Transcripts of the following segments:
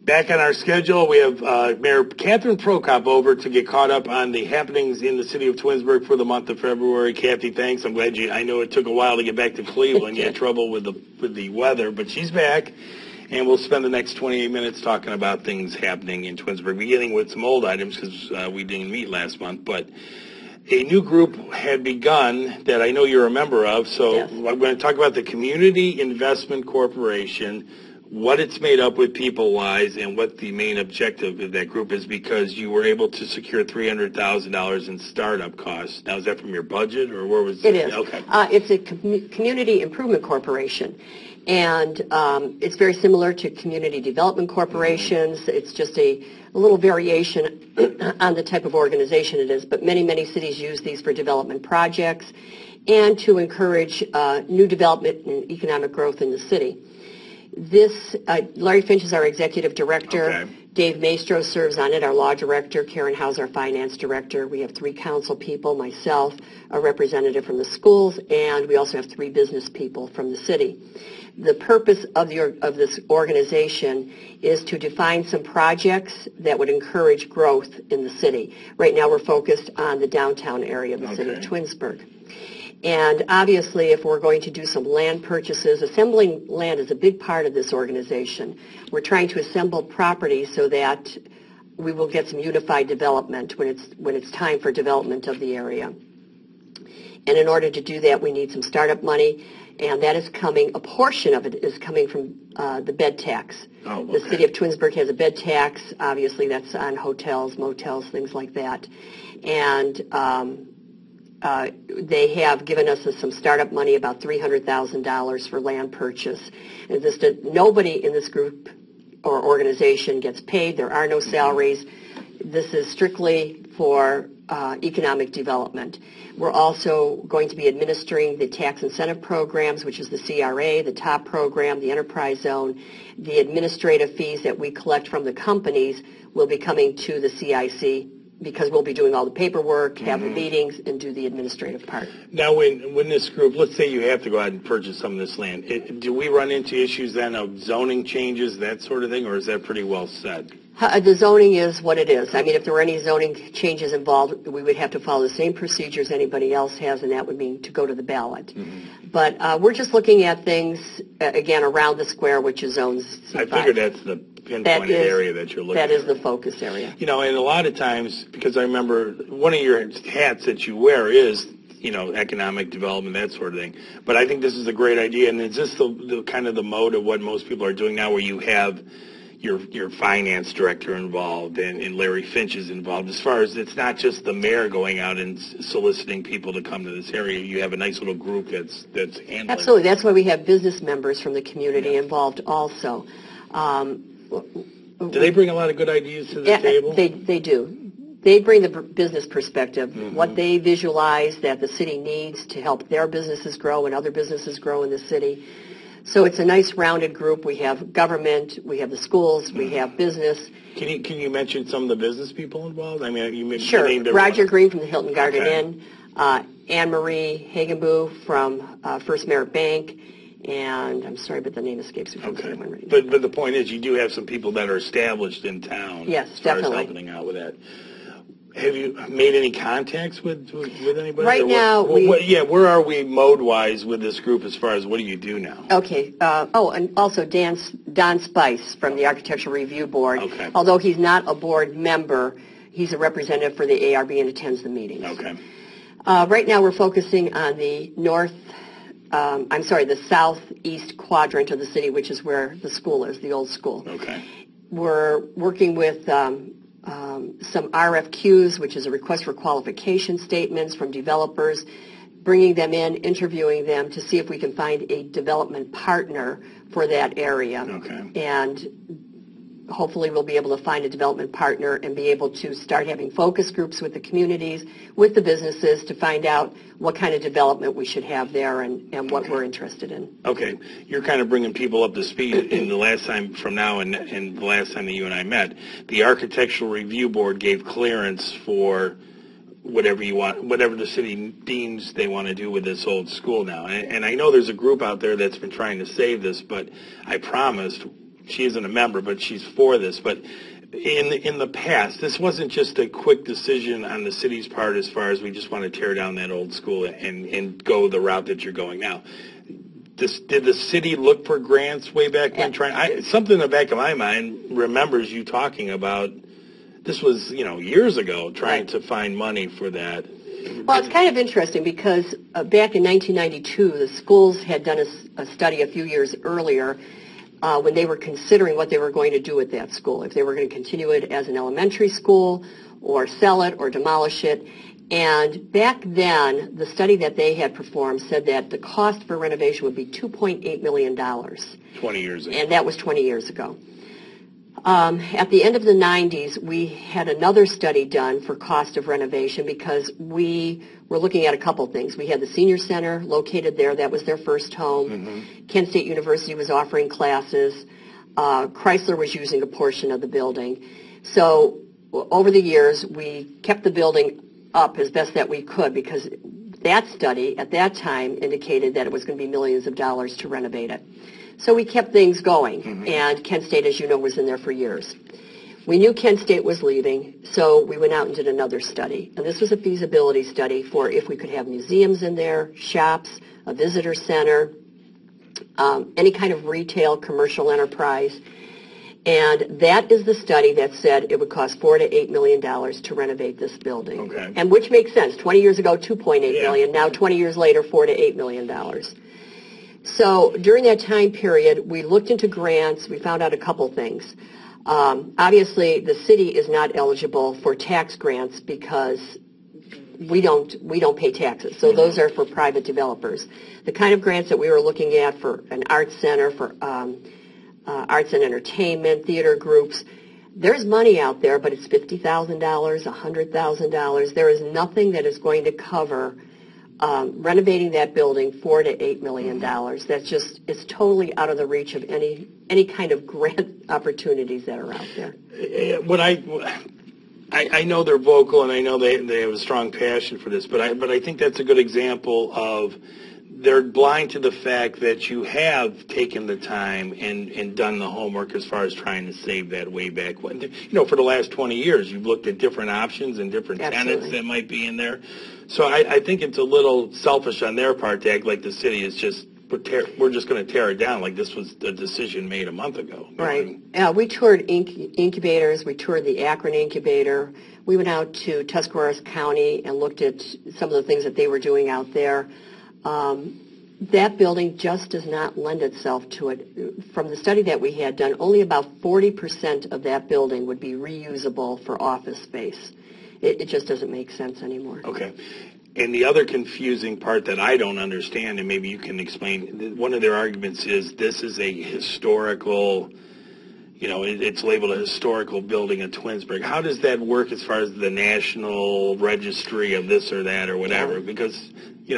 Back on our schedule, we have Mayor Catherine Prokop over to get caught up on the happenings in the city of Twinsburg for the month of February. Kathy, thanks. I'm glad I know it took a while to get back to Cleveland. You had trouble with the weather, but she's back. And we'll spend the next 28 minutes talking about things happening in Twinsburg, beginning with some old items because we didn't meet last month. But a new group had begun that I know you're a member of. So yes. I'm going to talk about the Community Investment Corporation, what it's made up with people-wise, and what the main objective of that group is, because you were able to secure $300,000 in startup costs. Now, is that from your budget, or where was it? It is. Okay. It's a Community Improvement Corporation. And it's very similar to community development corporations. Mm-hmm. It's just a little variation on the type of organization it is. But many, many cities use these for development projects and to encourage new development and economic growth in the city. Larry Finch is our executive director. Okay. Dave Maestro serves on it, our law director. Karen House, our finance director. We have 3 council people, myself, a representative from the schools, and we also have 3 business people from the city. The purpose of this organization is to define some projects that would encourage growth in the city. Right now we're focused on the downtown area of the city of Twinsburg. And obviously, if we're going to do some land purchases, assembling land is a big part of this organization. We're trying to assemble property so that we will get some unified development when it's time for development of the area. And in order to do that, we need some startup money, and that is coming. A portion of it is coming from the bed tax. Oh, okay. The city of Twinsburg has a bed tax. Obviously, that's on hotels, motels, things like that, and they have given us some startup money, about $300,000 for land purchase. And nobody in this group or organization gets paid. There are no salaries. This is strictly for economic development. We're also going to be administering the tax incentive programs, which is the CRA, the TOP program, the enterprise zone. The administrative fees that we collect from the companies will be coming to the CIC, because we'll be doing all the paperwork, have the meetings, and do the administrative part. Now, when this group, let's say you have to go out and purchase some of this land, do we run into issues then of zoning changes, that sort of thing, or is that pretty well set? The zoning is what it is. I mean, if there were any zoning changes involved, we would have to follow the same procedures anybody else has, and that would mean to go to the ballot. Mm-hmm. But we're just looking at things, again, around the square, which is zones C5. I figured that's the pinpointed area that you're looking at. That is the focus area. You know, and a lot of times, because I remember one of your hats that you wear is, you know, economic development, that sort of thing. But I think this is a great idea, and is this the kind of the mode of what most people are doing now, where you have your finance director involved and Larry Finch is involved, as far as it's not just the mayor going out and soliciting people to come to this area. You have a nice little group that's handling. Absolutely. That's why we have business members from the community involved also. Do they bring a lot of good ideas to the table? They do. They bring the business perspective, what they visualize that the city needs to help their businesses grow and other businesses grow in the city. So it's a nice rounded group. We have government, we have the schools, we have business. Can you mention some of the business people involved? I mean, you sure. named Roger Green from the Hilton Garden Inn, Anne Marie Hagenboo from First Merit Bank, and I'm sorry, but the name escapes me from the one right now. But the point is, you do have some people that are established in town. Yes, as definitely. Far as helping out with that. Have you made any contacts with anybody? Right now, where are we mode-wise with this group as far as what do you do now? Okay. And also Don Spice from the Architectural Review Board. Okay. Although he's not a board member, he's a representative for the ARB and attends the meetings. Okay. Right now, we're focusing on the the southeast quadrant of the city, which is where the school is, the old school. Okay. We're working with some RFQs, which is a request for qualification statements from developers, bringing them in, interviewing them to see if we can find a development partner for that area. Okay. And hopefully we'll be able to find a development partner and be able to start having focus groups with the communities, with the businesses, to find out what kind of development we should have there and what we're interested in. Okay. You're kind of bringing people up to speed. In the last time from now and the last time that you and I met, the Architectural Review Board gave clearance for whatever you want, whatever the city deems they want to do with this old school now. And I know there's a group out there that's been trying to save this, but I promised she isn't a member, but she's for this. But in the past, this wasn't just a quick decision on the city's part as far as we just want to tear down that old school and go the route that you're going now. Did the city look for grants way back when? Something in the back of my mind remembers you talking about this was, years ago, trying to find money for that. Well, it's kind of interesting because back in 1992, the schools had done a study a few years earlier when they were considering what they were going to do with that school, if they were going to continue it as an elementary school or sell it or demolish it. And back then, the study that they had performed said that the cost for renovation would be $2.8 million. 20 years ago. And that was 20 years ago. At the end of the 90s, we had another study done for cost of renovation because we were looking at a couple things. We had the senior center located there. That was their first home. Mm-hmm. Kent State University was offering classes. Chrysler was using a portion of the building. So over the years, we kept the building up as best that we could because that study at that time indicated that it was going to be millions of dollars to renovate it. So we kept things going, mm-hmm. and Kent State, as you know, was in there for years. We knew Kent State was leaving, so we went out and did another study. And this was a feasibility study for if we could have museums in there, shops, a visitor center, any kind of retail, commercial enterprise. And that is the study that said it would cost $4 to $8 million to renovate this building. Okay. And which makes sense. 20 years ago, $2.8 million. Now, 20 years later, $4 to $8 million. So during that time period, we looked into grants. We found out a couple things. Obviously, the city is not eligible for tax grants because we don't pay taxes. So those are for private developers. The kind of grants that we were looking at for an arts center, for arts and entertainment, theater groups, there's money out there, but it's $50,000, $100,000. There is nothing that is going to cover renovating that building $4 to $8 million. That's just, it's totally out of the reach of any kind of grant opportunities that are out there. I know they're vocal and I know they have a strong passion for this, but I think that's a good example of they're blind to the fact that you have taken the time and done the homework as far as trying to save that way back when. For the last 20 years, you've looked at different options and different tenants that might be in there. So I think it's a little selfish on their part to act like the city is just, we're just going to tear it down like this was a decision made a month ago. Right. We toured incubators. We toured the Akron incubator. We went out to Tuscarawas County and looked at some of the things that they were doing out there. That building just does not lend itself to it. From the study that we had done, only about 40% of that building would be reusable for office space. It just doesn't make sense anymore. Okay. And the other confusing part that I don't understand, and maybe you can explain, one of their arguments is this is a historical, it's labeled a historical building in Twinsburg. How does that work as far as the national registry of this or that or whatever? Yeah. Because,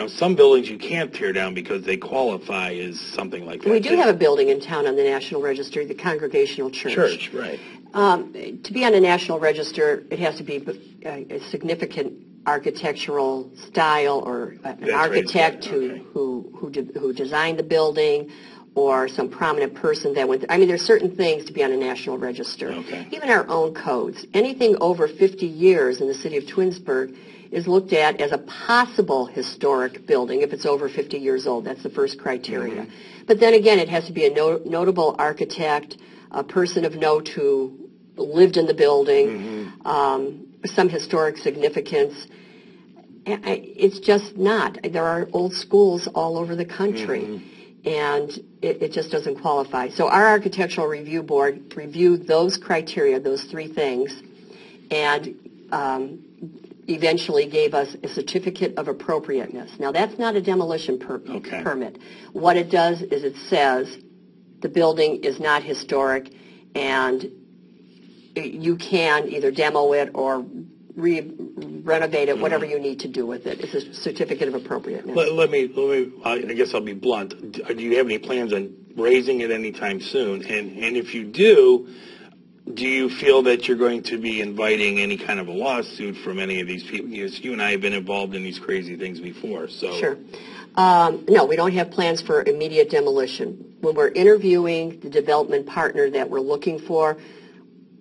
some buildings you can't tear down because they qualify as something like that. We do have a building in town on the National Registry, the Congregational Church. Church, right. To be on a National Register, it has to be a significant architectural style or an architect who designed the building or some prominent person that went. There's certain things to be on a National Register. Okay. Even our own codes. Anything over 50 years in the city of Twinsburg is looked at as a possible historic building if it's over 50 years old. That's the first criteria. Mm-hmm. But then again, it has to be a notable architect, a person of note who lived in the building, some historic significance. It's just not. There are old schools all over the country, and it just doesn't qualify. So our Architectural Review Board reviewed those criteria, those three things, and eventually gave us a certificate of appropriateness. Now, that's not a demolition permit. What it does is it says the building is not historic, and you can either demo it or renovate it, whatever you need to do with it. It's a certificate of appropriateness. Let me. I guess I'll be blunt. Do you have any plans on raising it anytime soon? And if you do you feel that you're going to be inviting any kind of a lawsuit from any of these people? Because you and I have been involved in these crazy things before. So sure. No, we don't have plans for immediate demolition. When we're interviewing the development partner that we're looking for,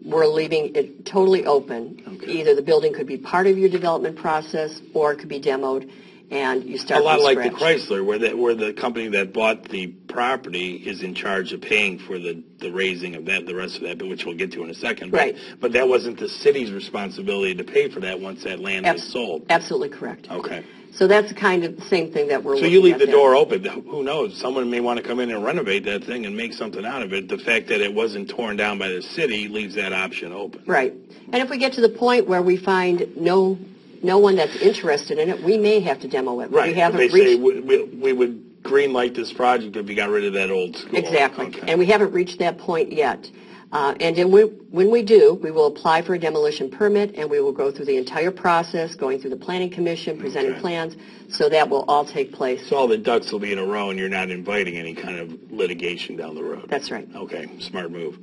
we're leaving it totally open. Okay. Either the building could be part of your development process or it could be demoed and you start A lot from like scratch. the Chrysler, where the company that bought the property is in charge of paying for the raising of that, the rest of that, but which we'll get to in a second. Right. But that wasn't the city's responsibility to pay for that once that land was sold. Absolutely correct. Okay. So that's kind of the same thing that we're So looking you leave at the there. door open. Who knows? Someone may want to come in and renovate that thing and make something out of it. The fact that it wasn't torn down by the city leaves that option open. Right. And if we get to the point where we find no one that's interested in it, we may have to demo it. Right. We haven't But they say reached... we would green light this project if you got rid of that old school. Exactly. Okay. And we haven't reached that point yet. And then when we do, we will apply for a demolition permit, and we will go through the entire process, going through the planning commission, presenting plans, so that will all take place. So all the ducks will be in a row, and you're not inviting any kind of litigation down the road. That's right. Okay, smart move.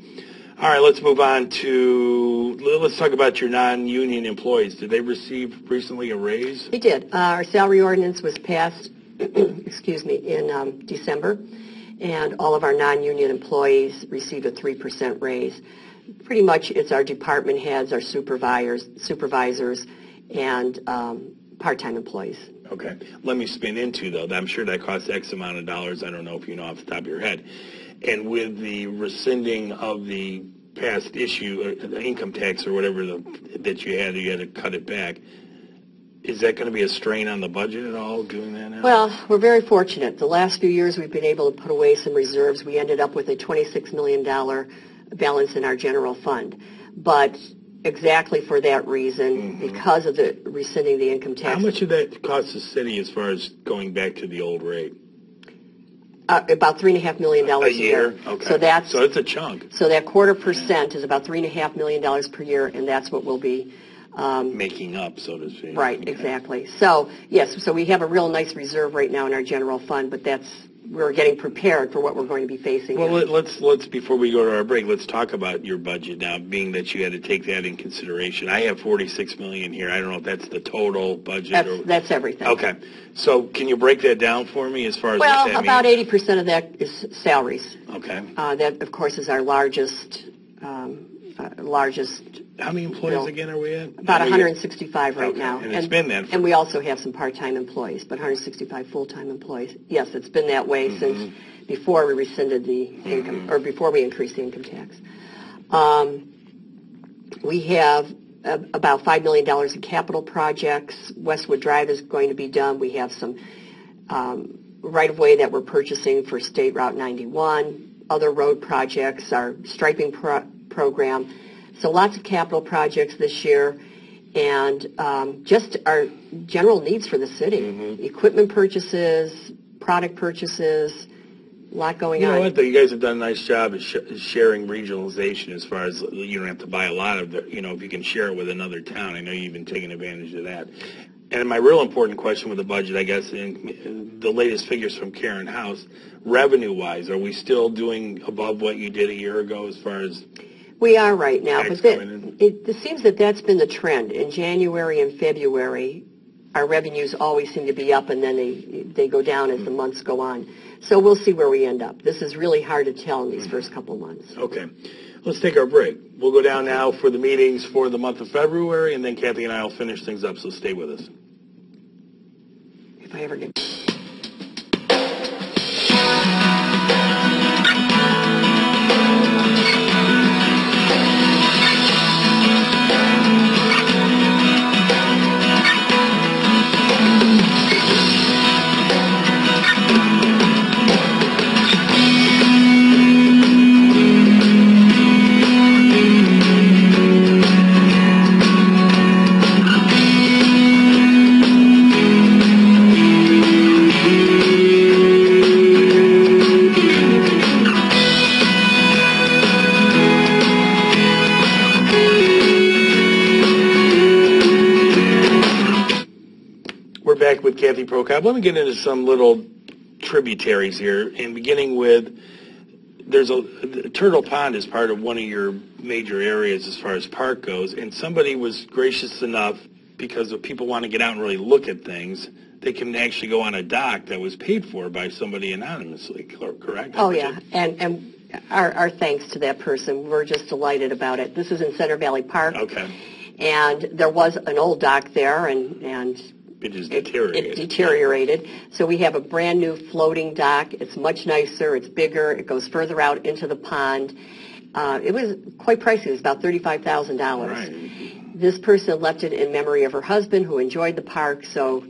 All right, let's move on let's talk about your non-union employees. Did they receive recently a raise? We did. Our salary ordinance was passed, in December, and all of our non-union employees received a 3% raise. Pretty much it's our department heads, our supervisors, and part-time employees. Okay. Let me spin into, though, I'm sure that costs X amount of dollars. I don't know if you know off the top of your head. And with the rescinding of the past issue, the income tax or whatever that you had to cut it back, is that going to be a strain on the budget at all, doing that now? Well, we're very fortunate. The last few years we've been able to put away some reserves. We ended up with a $26 million balance in our general fund. But exactly for that reason, because of the rescinding the income tax. How much did that cost the city as far as going back to the old rate? About $3.5 million a year. Okay. So it's a chunk. So that 0.25% is about $3.5 million per year, and that's what we'll be making up, so to speak. Right, Okay. exactly. So yes, so we have a real nice reserve right now in our general fund, but we're getting prepared for what we're going to be facing. Well, let's before we go to our break, let's talk about your budget now, being that you had to take that in consideration. I have $46 million here. I don't know if that's the total budget. That's everything. Okay. So can you break that down for me as far as what that means? About 80% of that is salaries. Okay. That, of course, is our largest. How many employees again are we at? About 165 right now. And it's been that. And we also have some part-time employees, but 165 full-time employees. Yes, it's been that way since before we rescinded the income, or before we increased the income tax. We have about $5 million in capital projects. Westwood Drive is going to be done. We have some right-of-way that we're purchasing for State Route 91. Other road projects, our striping program. So lots of capital projects this year, and just our general needs for the city. Equipment purchases, product purchases, a lot going on. You know what, though? You guys have done a nice job of sharing regionalization as far as you don't have to buy a lot of it. If you can share it with another town. I know you've been taking advantage of that. And my real important question with the budget, I guess, in the latest figures from Karen House, revenue-wise, are we still doing above what you did a year ago as far as... We are right now, but it seems that that's been the trend. In January and February, our revenues always seem to be up, and then they go down as the months go on. So we'll see where we end up. This is really hard to tell in these first couple months. Okay. Let's take our break. We'll go down now for the meetings for the month of February, and then Kathy and I will finish things up, so stay with us. If I ever get... Back with Kathy Prokop. Let me get into some little tributaries here, and beginning with, Turtle Pond is part of one of your major areas as far as park goes, and somebody was gracious enough, because if people want to get out and really look at things, they can actually go on a dock that was paid for by somebody anonymously, correct? Oh, yeah, and our thanks to that person. We're just delighted about it. This is in Center Valley Park. Okay. And there was an old dock there, and it just deteriorated. It deteriorated. So we have a brand new floating dock. It's much nicer. It's bigger. It goes further out into the pond. It was quite pricey. It was about $35,000. Right. This person left it in memory of her husband, who enjoyed the park. So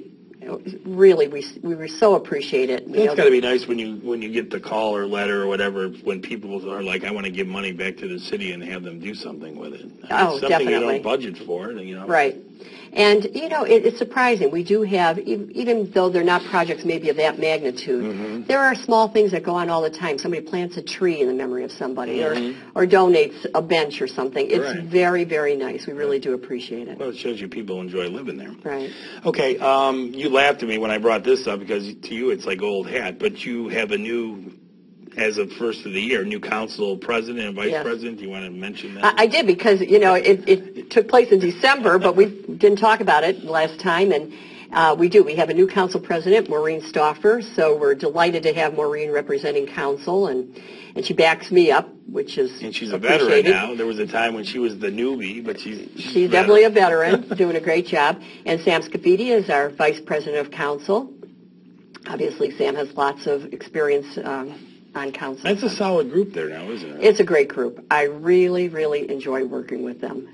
really, we so appreciate it. It's got to be nice when you get the call or letter or whatever, when people are like, I want to give money back to the city, and have them do something with it. Something definitely. You don't budget for, Right. And, it's surprising. We do have, even though they're not projects maybe of that magnitude, there are small things that go on all the time. Somebody plants a tree in the memory of somebody or donates a bench or something. It's very, very nice. We really do appreciate it. Well, it shows you people enjoy living there. Right. Okay, you laughed at me when I brought this up because to you it's like old hat, but you have a new, as of first of the year, new council president and vice president. Do you want to mention that? I did because, it took place in December, but we didn't talk about it last time, and we do. We have a new council president, Maureen Stauffer, so we're delighted to have Maureen representing council, and she backs me up, which is And she's a veteran now. There was a time when she was the newbie, but she's definitely a veteran, doing a great job. And Sam Scafidi is our vice president of council. Obviously, Sam has lots of experience on council. That's a solid group there now, isn't it? It's a great group. I really, really enjoy working with them.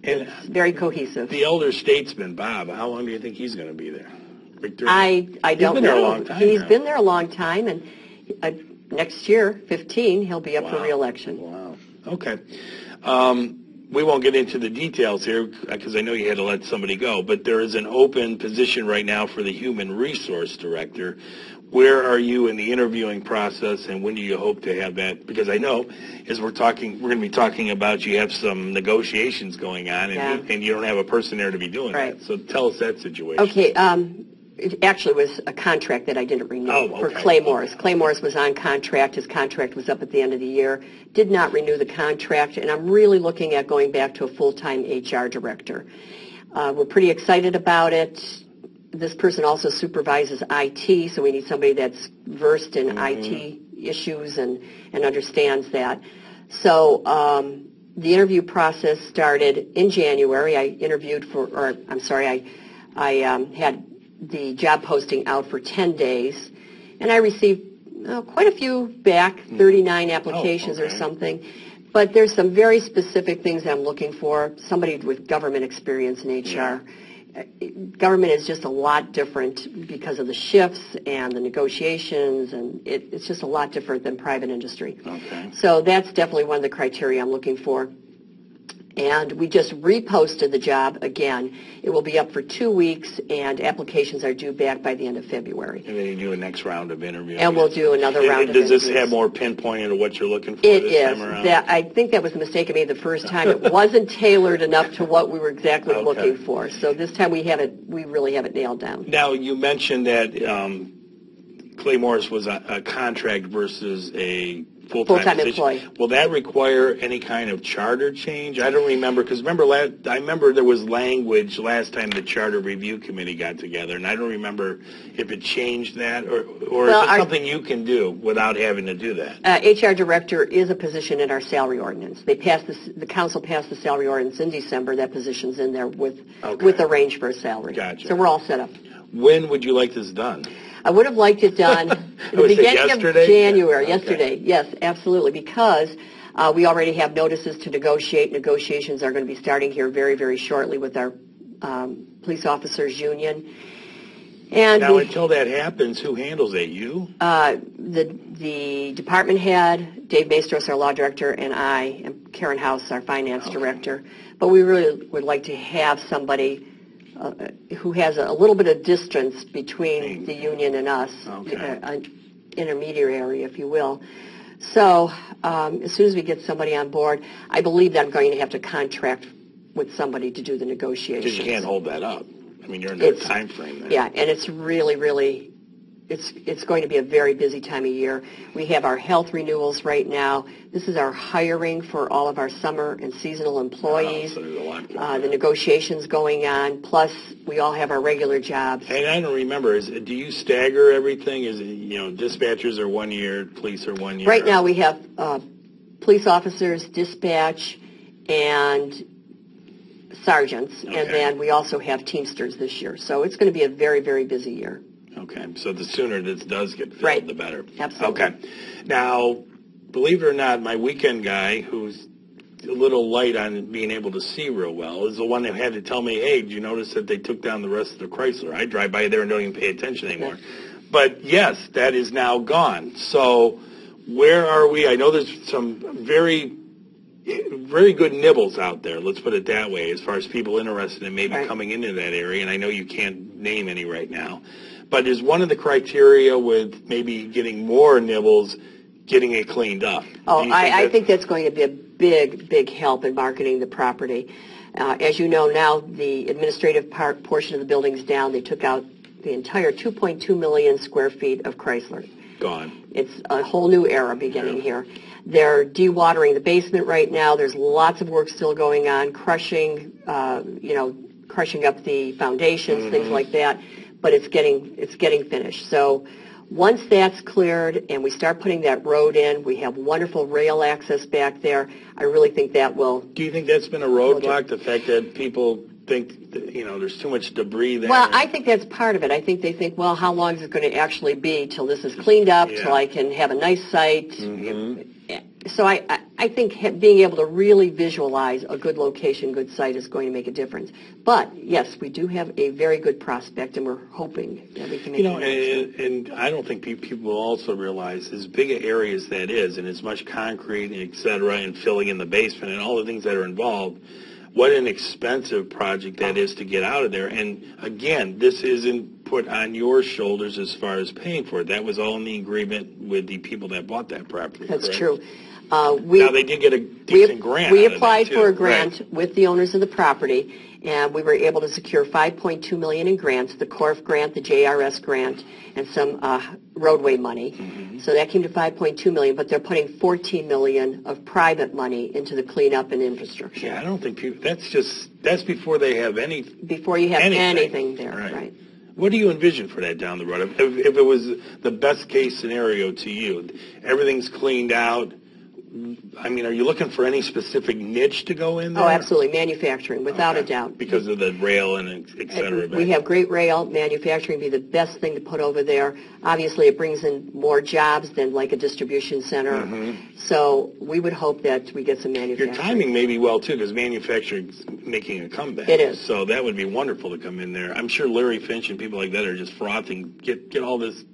It's very cohesive. The elder statesman, Bob, how long do you think he's going to be there? Victor? I don't know. He's been there a long time. He's been there a long time, and next year, 15, he'll be up for re-election. Wow. Okay. We won't get into the details here because I know you had to let somebody go, but there is an open position right now for the Human Resource Director. Where are you in the interviewing process, and when do you hope to have that? Because I know, as we're going to be talking about, you have some negotiations going on, and you don't have a person there to be doing that. So tell us that situation. Okay. It actually was a contract that I didn't renew for Clay Morris. Clay Morris was on contract. His contract was up at the end of the year. Did not renew the contract, and I'm really looking at going back to a full-time HR director. We're pretty excited about it. This person also supervises IT, so we need somebody that's versed in IT issues and understands that. So the interview process started in January. I had the job posting out for 10 days, and I received quite a few back, 39 applications or something. But there's some very specific things I'm looking for, somebody with government experience in HR. Government is just a lot different because of the shifts and the negotiations, and it's just a lot different than private industry. Okay. So that's definitely one of the criteria I'm looking for. And we just reposted the job again. It will be up for 2 weeks, and applications are due back by the end of February. And then you do a next round of interviews. And we'll do another round of interviews. Does this have more pinpoint into what you're looking for this time around? I think that was the mistake I made the first time. It wasn't tailored enough to what we were exactly looking for. So this time we really have it nailed down. Now, you mentioned that Clay Morris was a contract versus a full-time employee. Will that require any kind of charter change? I don't remember, because I remember there was language last time the Charter Review Committee got together, and I don't remember if it changed that, or is it something you can do without having to do that? HR Director is a position in our salary ordinance. The council passed the salary ordinance in December. That position's in there with a range for a salary. Gotcha. So we're all set up. When would you like this done? I would have liked it done at the beginning of January. Yesterday, yes, absolutely, because we already have notices to negotiate. Negotiations are going to be starting here very, very shortly with our police officers union. And now, until that happens, who handles it? You? The department head, Dave Maestros, our law director, and I, and Karen House, our finance director. But we really would like to have somebody who has a little bit of distance between the union and us, an intermediary, if you will. So as soon as we get somebody on board, I believe that I'm going to have to contract with somebody to do the negotiations. Because you can't hold that up. I mean, you're in that time frame there. Yeah, and it's really, really it's going to be a very busy time of year. We have our health renewals right now. This is our hiring for all of our summer and seasonal employees. So there's a lot the negotiations going on. Plus, we all have our regular jobs. And I don't remember. Do you stagger everything? Is it, dispatchers are 1 year, police are 1 year? Right now, we have police officers, dispatch, and sergeants, and then we also have Teamsters this year. So it's going to be a very, very busy year. Okay, so the sooner this does get filled, the better. Absolutely. Okay. Now, believe it or not, my weekend guy, who's a little light on being able to see real well, is the one that had to tell me, hey, did you notice that they took down the rest of the Chrysler? I drive by there and don't even pay attention anymore. But, yes, that is now gone. So where are we? I know there's some very good nibbles out there, let's put it that way, as far as people interested in maybe coming into that area, and I know you can't name any right now. But is one of the criteria with maybe getting more nibbles, getting it cleaned up? I think that's going to be a big, big help in marketing the property. As you know now, the administrative portion of the building's down. They took out the entire 2.2 million square feet of Chrysler. Gone. It's a whole new era beginning here. They're dewatering the basement right now. There's lots of work still going on, crushing up the foundations, things like that. But it's getting finished. So once that's cleared and we start putting that road in, we have wonderful rail access back there. I really think that will. Do you think that's been a roadblock? The fact that people think that, there's too much debris there? Well, I think that's part of it. I think they think, well, how long is it going to actually be till this is cleaned up, till I can have a nice site? So I think being able to really visualize a good location, good site is going to make a difference. But, yes, we do have a very good prospect, and we're hoping that we can make it. And I don't think people also realize as big an area as that is, and as much concrete, et cetera, and filling in the basement and all the things that are involved, what an expensive project that is to get out of there. And, again, this isn't put on your shoulders as far as paying for it. That was all in the agreement with the people that bought that property. That's correct? True. Now, they did get a decent grant. We applied for a grant with the owners of the property, and we were able to secure $5.2 million in grants, the CORF grant, the JRS grant, and some roadway money. So that came to $5.2 million, but they're putting $14 million of private money into the cleanup and infrastructure. Yeah, I don't think that's before they have any. Before you have anything there, right. What do you envision for that down the road? If it was the best case scenario to you, everything's cleaned out. I mean, are you looking for any specific niche to go in there? Oh, absolutely. Manufacturing, without a doubt. Because of the rail and et cetera. We have great rail. Manufacturing would be the best thing to put over there. Obviously, it brings in more jobs than like a distribution center. So we would hope that we get some manufacturing. Your timing may be well, too, because manufacturing's making a comeback. It is. So that would be wonderful to come in there. I'm sure Larry Finch and people like that are just frothing. Get all this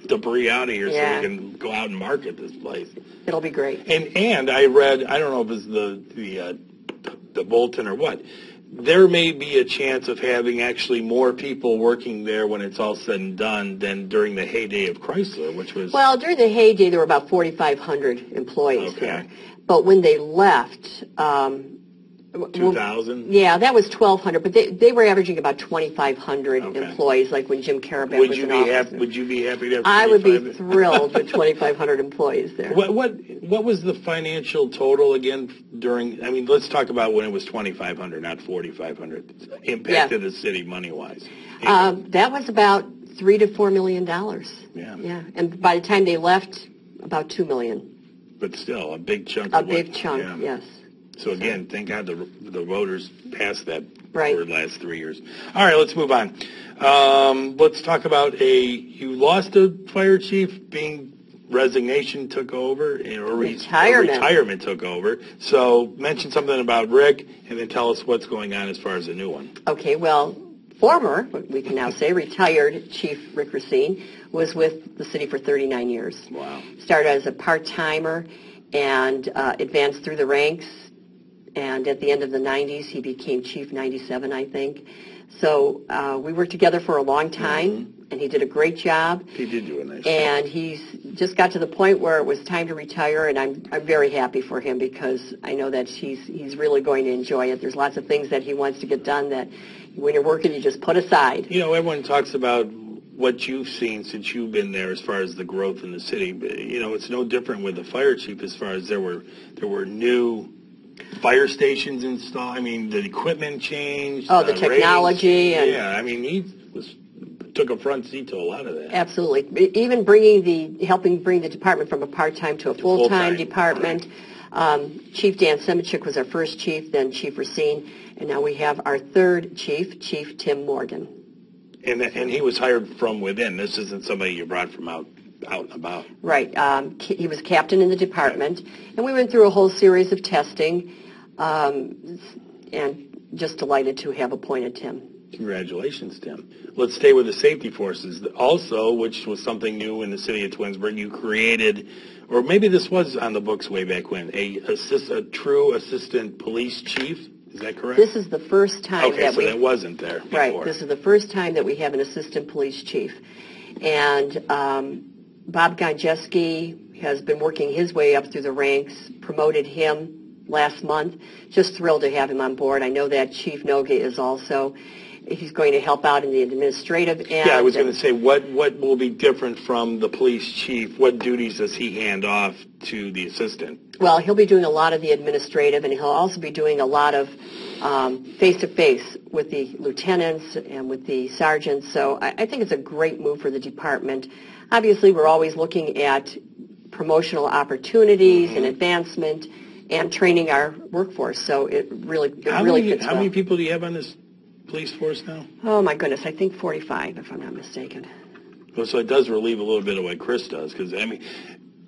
debris out of here so we can go out and market this place. It'll be great. And I read, I don't know if it's the bulletin or what, there may be a chance of having actually more people working there when it's all said and done than during the heyday of Chrysler, which was... Well, during the heyday, there were about 4,500 employees there. But when they left... 2,000? Yeah, that was 1,200, but they were averaging about 2,500 employees, like when Jim Carabet was in office. Would you be happy to have 2,500? I would be thrilled with 2,500 employees there. What was the financial total again during, I mean, let's talk about when it was 2,500, not 4,500, impacted the city money-wise? That was about $3 to $4 million. Yeah. And by the time they left, about $2 million. But still, a big chunk. Yes. So again, thank God the voters passed that for the last 3 years. All right, let's move on. Let's talk about you lost a fire chief, resignation took over, or retirement took over. So mention something about Rick, and then tell us what's going on as far as the new one. Okay, well, former, we can now say, retired Chief Rick Racine was with the city for 39 years. Wow. Started as a part-timer and advanced through the ranks. And at the end of the 90s, he became chief 97, I think. So we worked together for a long time, and he did a great job. He did do a nice job. And he's just got to the point where it was time to retire, and I'm very happy for him because I know that he's really going to enjoy it. There's lots of things that he wants to get done that when you're working, you just put aside. Everyone talks about what you've seen since you've been there as far as the growth in the city. You know, it's no different with the fire chief as far as there were new fire stations installed. I mean, the equipment changed. Oh, the technology. Yeah, I mean, took a front seat to a lot of that. Absolutely. Even helping bring the department from a part-time to a full-time department. Chief Dan Semichik was our first chief, then Chief Racine, and now we have our third chief, Chief Tim Morgan. And he was hired from within. This isn't somebody you brought from out and about. Right. He was captain in the department, and we went through a whole series of testing, and just delighted to have appointed Tim. Congratulations, Tim. Let's stay with the safety forces. Also, which was something new in the city of Twinsburg, you created, or maybe this was on the books way back when, a true assistant police chief. Is that correct? This is the first time that wasn't there before. Right. This is the first time that we have an assistant police chief. And Bob Gonjeski has been working his way up through the ranks, promoted him last month. Just thrilled to have him on board. I know that Chief Noga is also. He's going to help out in the administrative end. Yeah, I was going to say, what will be different from the police chief? What duties does he hand off to the assistant? Well, he'll be doing a lot of the administrative, and he'll also be doing a lot of face-to-face with the lieutenants and with the sergeants. So I think it's a great move for the department. Obviously, we're always looking at promotional opportunities and advancement and training our workforce. So it really fits well. How many people do you have on this police force now? Oh, my goodness. I think 45, if I'm not mistaken. Well, so it does relieve a little bit of what Chris does, because, I mean,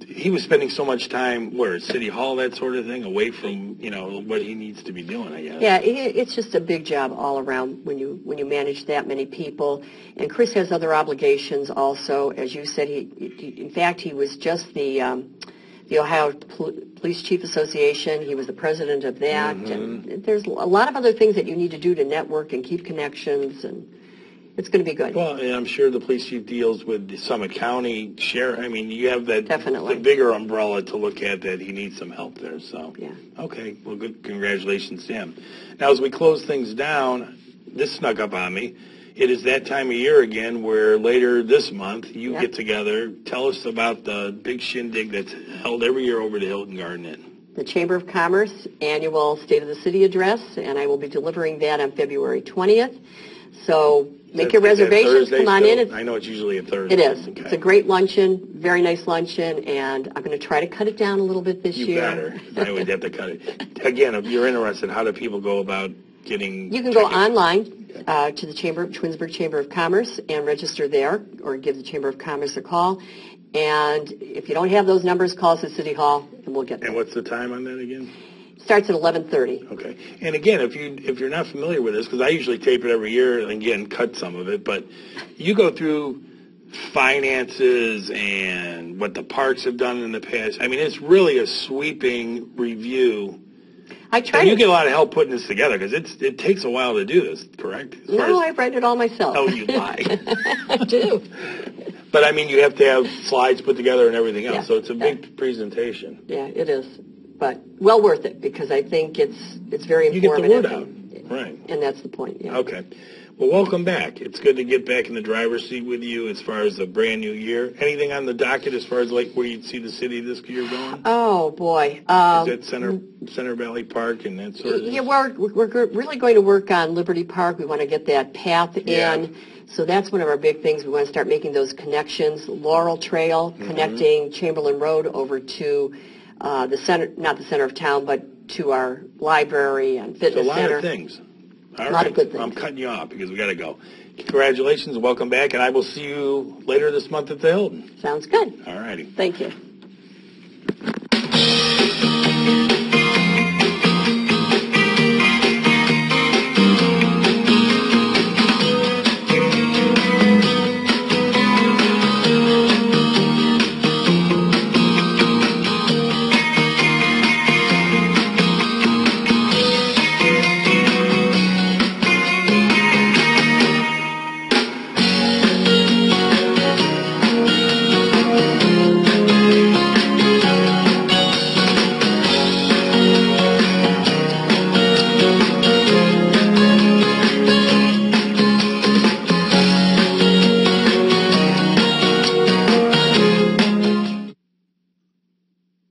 he was spending so much time, at City Hall, that sort of thing, away from, what he needs to be doing, I guess. Yeah, it's just a big job all around when you manage that many people. And Chris has other obligations also. As you said, in fact, he was just the Ohio Police Chief Association. He was the president of that. And there's a lot of other things that you need to do to network and keep connections, and it's going to be good. Well, and I'm sure the police chief deals with the Summit County sheriff. I mean, you have that Definitely. The bigger umbrella to look at that he needs some help there. So, yeah. Okay, well, good. Congratulations to him. Now, as we close things down, this snuck up on me. It is that time of year again where later this month you get together. Tell us about the big shindig that's held every year over the Hilton Garden Inn. The Chamber of Commerce annual State of the City address, and I will be delivering that on February 20th. So make your reservations. Come on in. I know it's usually a Thursday. It is. Okay. It's a great luncheon, very nice luncheon, and I'm going to try to cut it down a little bit this year. You better. I would have to cut it. Again, if you're interested, how do people go about getting... You can go online to the Twinsburg Chamber of Commerce and register there, or give the Chamber of Commerce a call. And if you don't have those numbers, call us at City Hall, and we'll get there. And what's the time on that again? Starts at 11:30. Okay. And again, if you're not familiar with this, because I usually tape it every year and again cut some of it, but you go through finances and what the parks have done in the past. I mean, it's really a sweeping review. And you get a lot of help putting this together, because it takes a while to do this, correct? No, I write it all myself. Oh, you lie. I do. But, I mean, you have to have slides put together and everything else, so it's a big presentation. Yeah, it is. But well worth it, because I think it's very informative. You get the word out. Right. And that's the point, yeah. Okay. Well, welcome back. It's good to get back in the driver's seat with you as far as a brand new year. Anything on the docket as far as like where you'd see the city this year going? Oh, boy. Is that Center Valley Park and that sort of thing? Yeah, we're really going to work on Liberty Park. We want to get that path in. So that's one of our big things. We want to start making those connections. Laurel Trail, connecting Chamberlain Road over to the center, not the center of town, but to our library and fitness center. A lot of things. All right. A lot of good things. I'm cutting you off because we got to go. Congratulations. Welcome back. And I will see you later this month at the Hilton. Sounds good. All righty. Thank you.